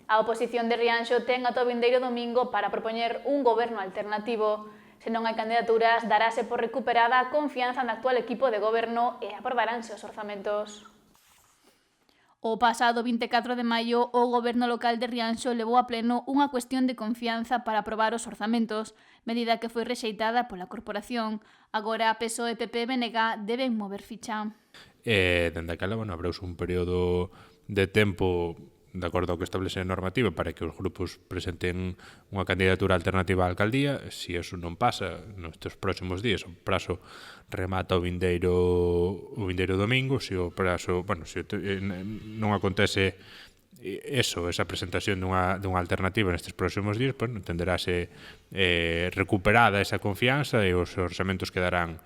A oposición de Rianxo ten ata o vindeiro domingo para propoñer un goberno alternativo. Se non hai candidaturas, darase por recuperada a confianza no actual equipo de goberno e aprobaránse os orzamentos. O pasado 24 de maio, o Goberno local de Rianxo levou a pleno unha cuestión de confianza para aprobar os orzamentos, medida que foi rexeitada pola corporación. Agora, PSOE, PP e BNG deben mover ficha. Dende aquela, abreuse un período de tempo de acordo ao que establece a normativa para que os grupos presenten unha candidatura alternativa á alcaldía. Se iso non pasa nestes próximos días, o prazo remata o vindeiro domingo. Se o prazo, se non acontece esa presentación dunha alternativa nestes próximos días, entenderase recuperada esa confianza e os orzamentos quedarán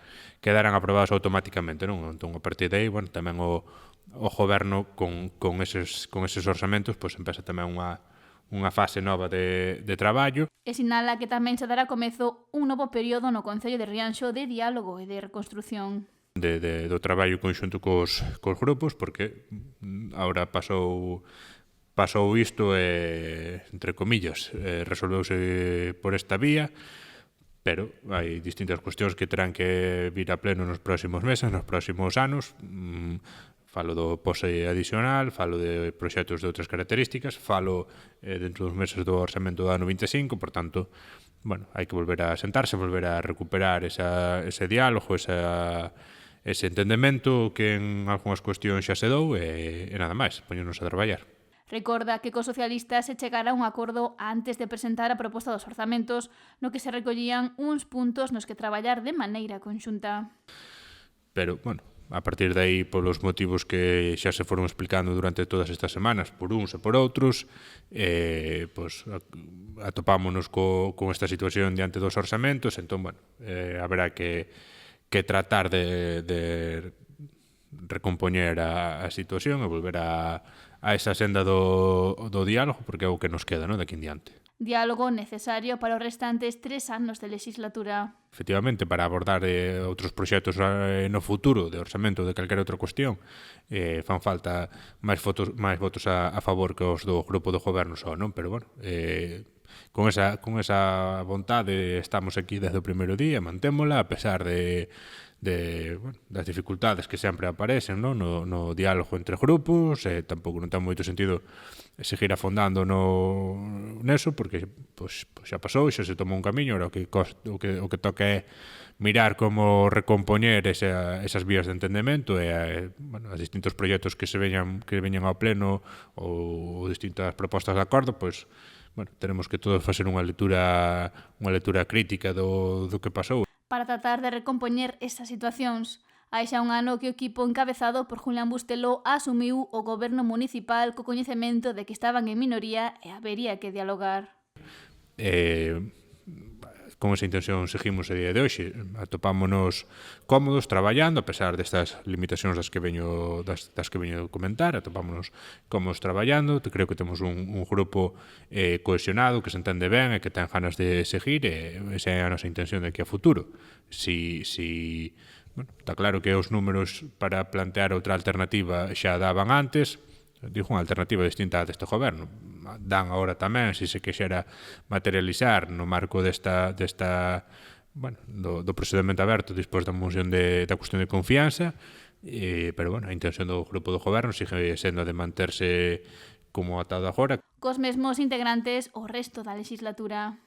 aprobados automáticamente, non? Entón, a partir de aí, tamén o goberno con eses orzamentos empeza tamén unha fase nova de traballo. E sinala que tamén se dará comezo un novo período no Concello de Rianxo de diálogo e de reconstrución. Do traballo conxunto cos grupos, porque agora pasou isto e, entre comillas, resolveuse por esta vía, pero hai distintas cuestións que terán que vir a pleno nos próximos meses, nos próximos anos. Falo do POSE adicional, falo de proxectos de outras características, falo dentro dos meses do orzamento do ano 25, por tanto, hai que volver a sentarse, volver a recuperar ese diálogo, ese entendemento que en algunhas cuestións xa se dou e nada máis, poñernos a traballar. Recorda que cos socialistas se chegará a un acordo antes de presentar a proposta dos orzamentos, no que se recollían uns puntos nos que traballar de maneira conxunta. Pero, a partir de aí, polos motivos que xa se foron explicando durante todas estas semanas, por uns e por outros, atopámonos con esta situación diante dos orzamentos, entón, haberá que tratar de recompoñer a situación e volver a esa senda do diálogo, porque é o que nos queda, de aquí en diante. Diálogo necesario para os restantes 3 anos de legislatura. Efectivamente, para abordar outros proxectos no futuro de orzamento de calquera outra cuestión, fan falta máis votos a favor que os do grupo do goberno só, non? Pero, con esa vontade estamos aquí desde o primeiro día, mantémola, a pesar das dificultades que sempre aparecen no diálogo entre grupos. Tampouco non ten moito sentido seguir afondando neso, porque xa pasou, xa se tomou un camiño. Ahora o que toca é mirar como recompoñer esas vías de entendemento e os distintos proxectos que veñan ao pleno ou distintas propostas de acordo, tenemos que todos facer unha lectura crítica do que pasou. Para tratar de recompoñer estas situacións, hai xa un ano que o equipo encabezado por Julián Busteló asumiu o goberno municipal co coñecemento de que estaban en minoría e habería que dialogar. Con esa intención seguimos a día de hoxe. Atopámonos cómodos traballando, a pesar destas limitacións das que veño a comentar. Atopámonos cómodos traballando. Creo que temos un grupo cohesionado, que se entende ben e que ten ganas de seguir, e esa é a nosa intención de aquí a futuro. Está claro que os números para plantear outra alternativa xa daban antes. Digo, unha alternativa distinta deste goberno. Dan agora tamén, se se quixera materializar no marco do procedimento aberto despois da moción da cuestión de confianza, pero, a intención do grupo do goberno sigue sendo de manterse como atado agora. Cos mesmos integrantes o resto da legislatura.